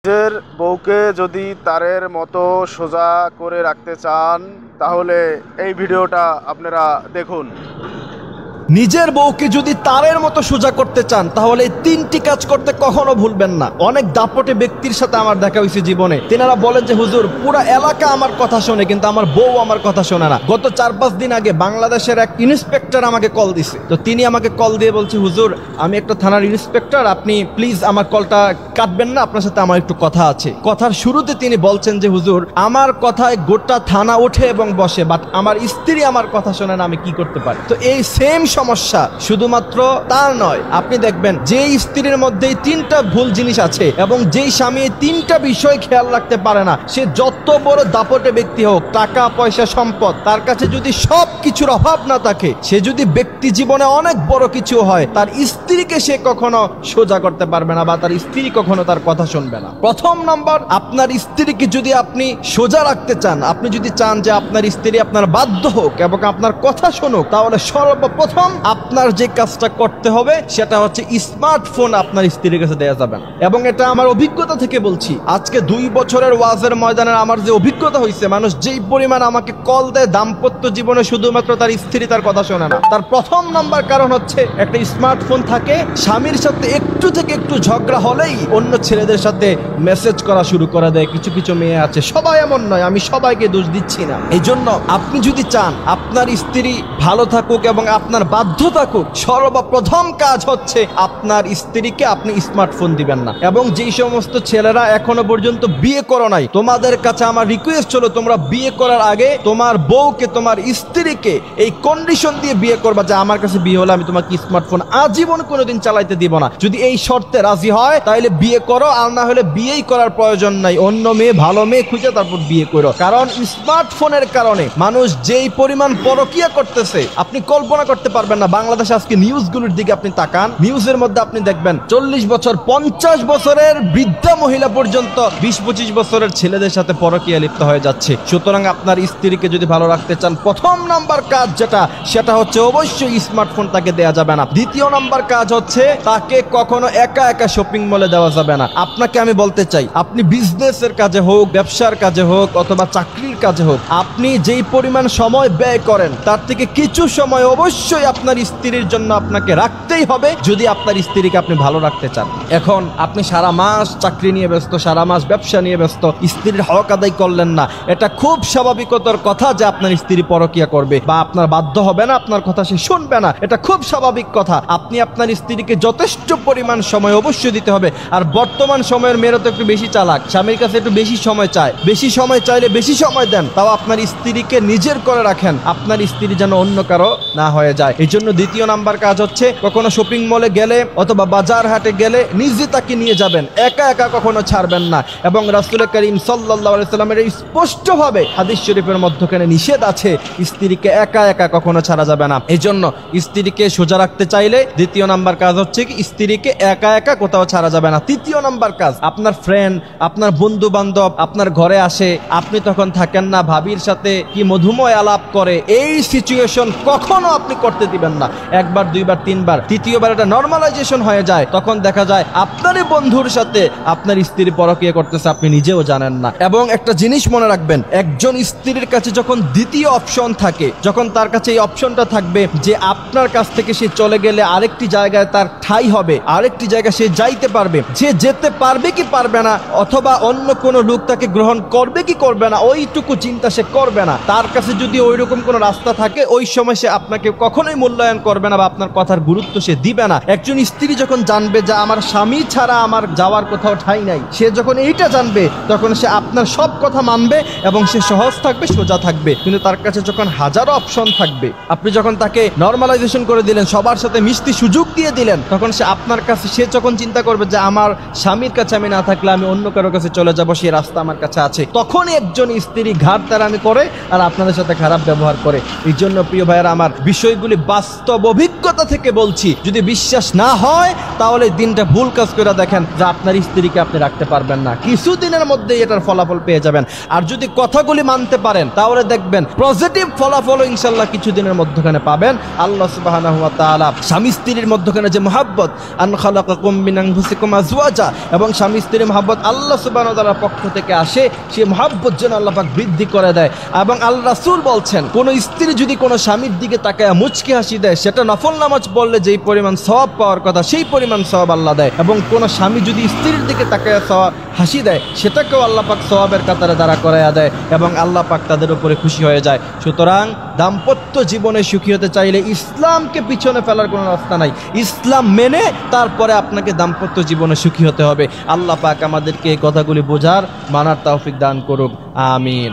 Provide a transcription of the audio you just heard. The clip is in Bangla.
নিজের বউকে যদি তারের মতো সোজা করে রাখতে চান তাহলে এই ভিডিওটা আপনারা দেখুন। নিজের বউকে যদি তারের মতো সোজা করতে চান তাহলে এই তিনটি কাজ করতে কখনো ভুলবেন না। অনেক দাপটে ব্যক্তির সাথে আমার দেখা হয়েছে জীবনে, তেনারা বলেন যে হুজুর পুরো এলাকা আমার কথা শোনে কিন্তু আমার বউ আমার কথা শোনে না। গত 4-5 দিন আগে বাংলাদেশের এক ইন্সপেক্টর আমাকে কল দিছে, তো তিনি আমাকে কল দিয়ে বলছে হুজুর আমি একটা থানার ইন্সপেক্টর, আপনি প্লিজ আমার কলটা কাটবেন না, আপনার সাথে আমার একটু কথা আছে। কথার শুরুতে তিনি বলছেন যে হুজুর আমার কথায় গোটা থানা ওঠে এবং বসে, বাট আমার স্ত্রী আমার কথা শোনে না, আমি কি করতে পারি? তো এই সেম সমস্যা শুধুমাত্র তার নয়, আপনি দেখবেন যে স্ত্রীর মধ্যে 3টা ভুল জিনিস আছে এবং যেই স্বামী 3টা বিষয় খেয়াল রাখতে পারে না, সে যত বড় দাপটে ব্যক্তি হোক, টাকা পয়সা সম্পদ তার কাছে যদি সব কিছুর অভাব না থাকে, সে যদি ব্যক্তি জীবনে অনেক বড় কিছু হয়, তার স্ত্রীকে সে কখনো সোজা করতে পারবে না বা তার স্ত্রী কখনো তার কথা শুনবে না। প্রথম নম্বর, আপনার স্ত্রীকে যদি আপনি সোজা রাখতে চান, আপনি যদি চান যে আপনার স্ত্রী আপনার বাধ্য হোক এবং আপনার কথা শুনুক, তাহলে সর্বপ্রথম আপনার যে কাজটা করতে হবে সেটা হচ্ছে স্মার্টফোন আপনার স্ত্রীর কাছে দেয়া যাবে না। এবং এটা আমার অভিজ্ঞতা থেকে বলছি, আজকে 2 বছরের ওয়াজের ময়দানে আমার যে অভিজ্ঞতা হয়েছে, মানুষ যেই পরিমাণ আমাকে কল দেয় দাম্পত্য জীবনে শুধুমাত্র তার স্ত্রী তার কথা শোনে না, তার প্রথম নাম্বার কারণ হচ্ছে একটা স্মার্টফোন থাকে। স্বামীর সাথে একটু থেকে একটু ঝগড়া হলেই অন্য ছেলেদের সাথে মেসেজ করা শুরু করে দেয়। কিছু কিছু মেয়ে আছে, সবাই এমন নয়, আমি সবাইকে দোষ দিচ্ছি না। এই জন্য আপনি যদি চান আপনার স্ত্রী ভালো থাকুক এবং আপনার বাধ্য থাকুক, সর্বপ্রথম কাজ হচ্ছে আপনার স্ত্রীকে আপনি স্মার্টফোন দিবেন না। এবং যেই সমস্ত ছেলেরা এখনো পর্যন্ত বিয়ে করো নাই, তোমাদের কাছে আমার রিকোয়েস্ট হলো তোমরা বিয়ে করার আগে তোমার বউকে তোমার স্ত্রীকে এই কন্ডিশন দিয়ে বিয়ে করবা যে আমার কাছে বিয়ে হলে আমি তোমাকে স্মার্টফোন আজীবন কোনোদিন চালাইতে দিব না। যদি এই শর্তে রাজি হয় তাহলে বিয়ে করো, আর না হলে বিয়েই করার প্রয়োজন নাই, অন্য মেয়ে ভালো মেয়ে খুঁজে তারপর বিয়ে করো। কারণ স্মার্টফোনের কারণে মানুষ যেই পরিমাণ পরকীয়া করতেছে আপনি কল্পনা করতে পারবেন না। বাংলাদেশে আজকে নিউজগুলোর দিকে আপনি তাকান, নিউজের মধ্যে আপনি দেখবেন 40 বছর 50 বছরের বৃদ্ধা মহিলা পর্যন্ত 20-25 বছরের ছেলেদের সাথে পরকীয়া লিপ্ত হয়ে যাচ্ছে। সুতরাং আপনার স্ত্রীকে যদি ভালো রাখতে চান, প্রথম নাম্বার কাজ সেটা হচ্ছে অবশ্যই স্মার্টফোন তাকে দেয়া যাবে না। দ্বিতীয় নাম্বার কাজ হচ্ছে তাকে কখনো একা একা শপিং মলে দেওয়া যাবে না। আপনাকে আমি বলতে চাই, আপনি বিজনেসের কাজে হোক, ব্যবসার কাজে হোক অথবা চাকরির কাজে হোক, আপনি যেই পরিমাণ সময় ব্যয় করেন তার থেকে কিছু সময় অবশ্যই আপনার স্ত্রীর জন্য আপনাকে রাখতেই হবে, যদি আপনার স্ত্রীকে আপনি ভালো রাখতে চান। এখন আপনি সারা মাস চাকরি নিয়ে ব্যস্ত, সারা মাস ব্যবসা নিয়ে ব্যস্ত, স্ত্রীর হক আদায় করলেন না। এটা খুব স্বাভাবিকতার কথা যে আপনার স্ত্রী পরকীয়া করবে বা আপনার বাধ্য হবে না, আপনার কথা সে শুনবে না, এটা খুব স্বাভাবিক কথা। আপনি আপনার স্ত্রীকে যথেষ্ট পরিমাণ সময় অবশ্যই দিতে হবে। আর বর্তমান সময়ের মেয়েরা তো একটু বেশি চালাক, স্বামীর কাছে একটু বেশি সময় চায়, বেশি সময় চাইলে বেশি সময় দেন, তাও আপনার স্ত্রীকে নিজের করে রাখেন, আপনার স্ত্রী যেন অন্য কারো না হয়ে যায়। এই জন্য দ্বিতীয় নাম্বার কাজ হচ্ছে কখনো শপিং মলে গেলে অথবা বাজার হাটে গেলে নিজে তাকে নিয়ে যাবেন, একা একা কখনো ছাড়বেন না। এবং রাসূল করিম সাল্লাল্লাহু আলাইহি সাল্লামের স্পষ্টভাবে হাদিস শরীফের মধ্যখানে নিষেধ আছে, স্ত্রীকে একা একা কখনো ছাড়া যাবে না। এই জন্য স্ত্রীকে সোজা রাখতে চাইলে দ্বিতীয় নাম্বার কাজ হচ্ছে কি স্ত্রীকে একা একা কোথাও ছাড়া যাবে না। তৃতীয় নাম্বার কাজ, আপনার ফ্রেন্ড আপনার বন্ধু বান্ধব আপনার ঘরে আসে, আপনি তখন থাকেন না, ভাবির সাথে কি মধুময় আলাপ করে, এই সিচুয়েশন কখনো আপনি করতে দিবেন না। একবার, দুইবার, তিনবার, তৃতীয়বার এটা নর্মালাইজেশন হয়ে যায়, তখন দেখা যায় আপনারই বন্ধুর সাথে আপনার স্ত্রী পরকীয়া করতেছে, আপনি নিজেও জানেন না। এবং একটা জিনিস মনে রাখবেন, একজন স্ত্রীর কাছে যখন দ্বিতীয় অপশন থাকে, যখন তার কাছে এই অপশনটা থাকবে যে আপনার কাছ থেকে সে চলে গেলে আরেকটি জায়গায় তার ঠাঁই হবে, আরেকটি জায়গায় সে যাইতে পারবে, যে যেতে পারবে কি পারবে না অথবা অন্য কোনো লোক তাকে গ্রহণ করবে কি করবে না, ওইটুকু চিন্তা সে করবে না। তার কাছে যদি ওইরকম কোনো রাস্তা থাকে, ওই সময় সে আপনাকে কখনোই মূল্যায়ন করবে না বা আপনার কথার গুরুত্ব সে দিবে না। একজন স্ত্রী যখন জানবে যে আমার স্বামী ছাড়া আমার যাওয়ার কোথাও ঠাঁই নাই, সে যখন এইটা জানবে তখন সে আপনার সব কথা মানবে এবং সে সহজ থাকবে, সোজা থাকবে। কিন্তু তার কাছে যখন হাজারো অপশন থাকবে, আপনি যখন তাকে নর্মালাইজেশন করে দিলেন, সবার সাথে মিশতে সুযোগ দিয়ে দিলেন, তখন সে আপনার কাছে, সে যখন চিন্তা করবে যে আমার স্বামীর কাছে আমি না থাকলে আমি অন্য কারো কাছে চলে যাব, সেই রাস্তা আমার কাছে আছে, তখনই একজন স্ত্রী ঘাড় তাড়ামি করে আর আপনাদের সাথে খারাপ ব্যবহার করে। এই জন্য প্রিয় ভাইয়েরা আমার, বিষয়গুলি বাস্তব অভিজ্ঞতা থেকে বলছি, যদি বিশ্বাস না হয় তাহলে দিনটা ভুল কাজ করে দেখেন যে আপনার স্ত্রীকে আপনি রাখতে পারবেন না, কিছুদিনের মধ্যেই এটার ফলাফল পেয়ে যাবেন। আর যদি কথাগুলি মানতে পারেন তাহলে দেখবেন পজিটিভ ফলাফল ইনশাল্লাহ কিছুদিনের মধ্যখানে পাবেন। আল্লাহ সুবহানাহু ওয়া তাআলা স্বামী স্ত্রীর মধ্যখানে যে মহব্বত, আন খালাকাকুম মিন আনফুসিকুম আজওয়াজা, এবং স্বামী স্ত্রীর মহব্বত আল্লাহ সুবহানাহু ওয়া তাআলার পক্ষ থেকে আসে, সেই মহব্বত যেন আল্লাহ পাক বৃদ্ধি করে দেয়। এবং আল্লাহ রাসূল বলছেন, কোন স্ত্রী যদি কোনো স্বামীর দিকে তাকায় মুচকি হাসি দেয়, সেটা নফল নামাজ পড়লে যেই পরিমাণ সওয়াব পাওয়ার কথা সেই পরিমাণ সওয়াব আল্লাহ দেয়। এবং কোন স্বামী যদি স্ত্রীর দিকে তাকায় হাসি দেয়, সেটাকেও আল্লাহ পাক সওয়াবের কাতারে দাঁড়া করাইয়া দেয় এবং আল্লাহ পাক তাদের উপরে খুশি হয়ে যায়। সুতরাং দাম্পত্য জীবনে সুখী হতে চাইলে ইসলামকে পিছনে ফেলার কোনো রাস্তা নাই। ইসলাম মেনে তারপরে আপনাকে দাম্পত্য জীবনে সুখী হতে হবে। আল্লাহ পাক আমাদেরকে এই কথাগুলি বোঝার, মানার তৌফিক দান করুক। আমিন।